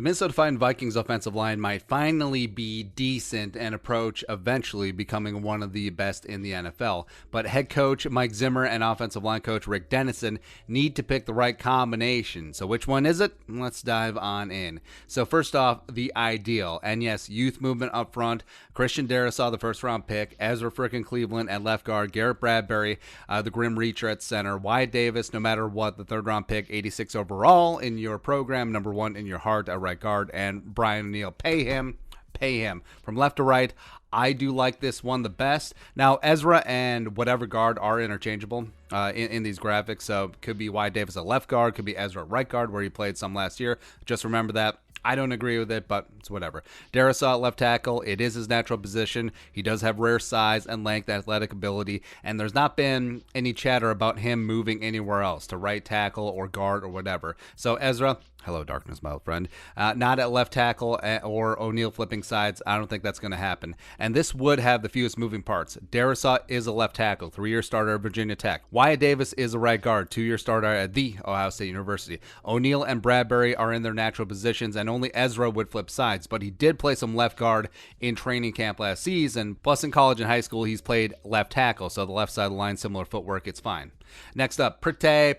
Minnesota Vikings offensive line might finally be decent and approach eventually becoming one of the best in the NFL. But head coach Mike Zimmer and offensive line coach Rick Dennison need to pick the right combination. So which one is it? Let's dive on in. So first off, the ideal. And yes, youth movement up front. Christian Darrisaw, the first round pick. Ezra frickin' Cleveland at left guard. Garrett Bradbury, the Grim Reacher at center. Wyatt Davis, no matter what, the third round pick, 86 overall in your program, number one in your heart at right guard. And Brian O'Neill, pay him from left to right. I do like this one the best. Now, Ezra and whatever guard are interchangeable in these graphics. So could be Wyatt Davis at left guard, could be Ezra at right guard, where he played some last year. Just remember that. I don't agree with it, but it's whatever. Darrisaw at left tackle. It is his natural position. He does have rare size and length, athletic ability, and there's not been any chatter about him moving anywhere else to right tackle or guard or whatever. So Ezra, hello darkness, my old friend, not at left tackle or O'Neill flipping sides. I don't think that's going to happen. And this would have the fewest moving parts. Darrisaw is a left tackle, 3-year starter at Virginia Tech. Wyatt Davis is a right guard, 2-year starter at the Ohio State University. O'Neill and Bradbury are in their natural positions, and only Ezra would flip sides, but he did play some left guard in training camp last season. Plus in college and high school, he's played left tackle, so the left side of the line, similar footwork, it's fine. Next up, PRETTAY,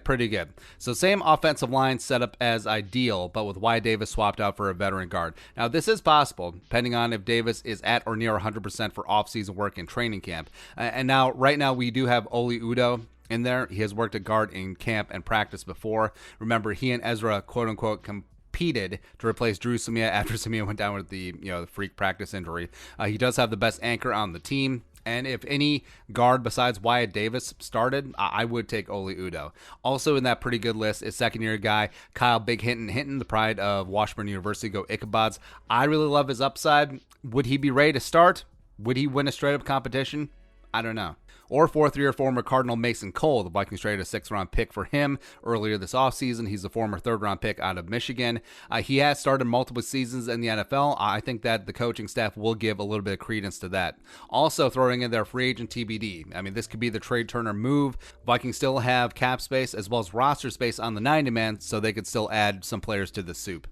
pretty good. So same offensive line setup as ideal, but with Wyatt Davis swapped out for a veteran guard. Now this is possible, depending on if Davis is at or near 100% for off-season work in training camp. And now, right now, we do have Oli Udoh in there. He has worked at guard in camp and practice before. Remember, he and Ezra, quote-unquote, competed to replace Drew Samia after Samia went down with the freak practice injury. He does have the best anchor on the team. And if any guard besides Wyatt Davis started, I would take Oli Udoh. Also in that pretty good list is second-year guy Kyle Big Hinton, the pride of Washburn University, go Ichabods. I really love his upside. Would he be ready to start? Would he win a straight-up competition? I don't know. Or fourth-year former Cardinal Mason Cole. The Vikings traded a 6th-round pick for him earlier this offseason. He's a former 3rd-round pick out of Michigan. He has started multiple seasons in the NFL. I think that the coaching staff will give a little bit of credence to that. Also throwing in their free agent TBD. I mean, this could be the Trey Turner move. Vikings still have cap space as well as roster space on the 90-man, so they could still add some players to the soup.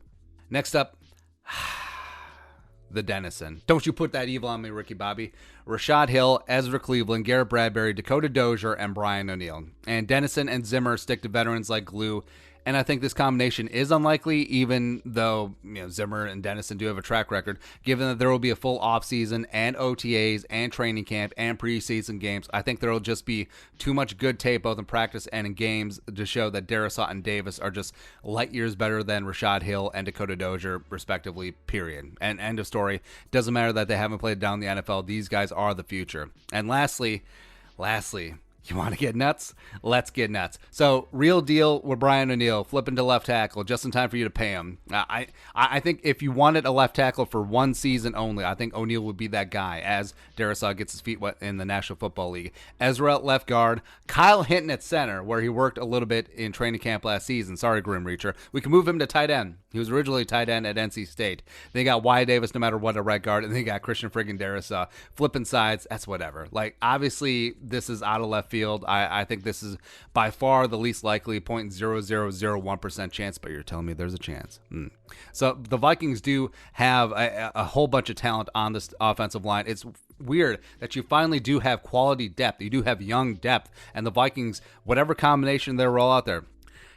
Next up, the Dennison. Don't you put that evil on me, Ricky Bobby. Rashad Hill, Ezra Cleveland, Garrett Bradbury, Dakota Dozier, and Brian O'Neill. And Dennison and Zimmer stick to veterans like glue. And I think this combination is unlikely, even though Zimmer and Dennison do have a track record, given that there will be a full offseason and OTAs and training camp and preseason games. I think there will just be too much good tape both in practice and in games to show that Darrisaw and Davis are just light years better than Rashad Hill and Dakota Dozier, respectively, period. And end of story. Doesn't matter that they haven't played down the NFL. These guys are the future. And lastly, you want to get nuts? Let's get nuts. So, real deal with Brian O'Neill, flipping to left tackle, just in time for you to pay him. I think if you wanted a left tackle for one season only, I think O'Neill would be that guy as Darrisaw gets his feet wet in the National Football League. Ezra at left guard, Kyle Hinton at center, where he worked a little bit in training camp last season. Sorry, Grim Reacher. We can move him to tight end. He was originally tight end at NC State. They got Wyatt Davis no matter what at right guard, and they got Christian friggin' Darrisaw flipping sides. That's whatever. Like, obviously, this is out of left field. I think this is by far the least likely 0.0001% chance, but you're telling me there's a chance. So the Vikings do have a whole bunch of talent on this offensive line. It's weird that you finally do have quality depth. You do have young depth, and the Vikings, whatever combination they roll out there,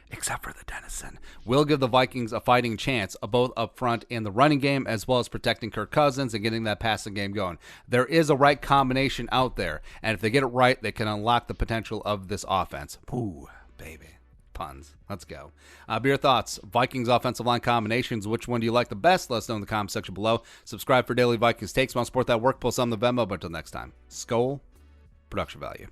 except for the Dennison, will give the Vikings a fighting chance, both up front in the running game as well as protecting Kirk Cousins and getting that passing game going. There is a right combination out there, and if they get it right, they can unlock the potential of this offense. Ooh, baby. Puns. Let's go. Be your thoughts. Vikings offensive line combinations. Which one do you like the best? Let us know in the comment section below. Subscribe for daily Vikings takes. Want to support that work? Post on the Venmo. But until next time, Skol, production value.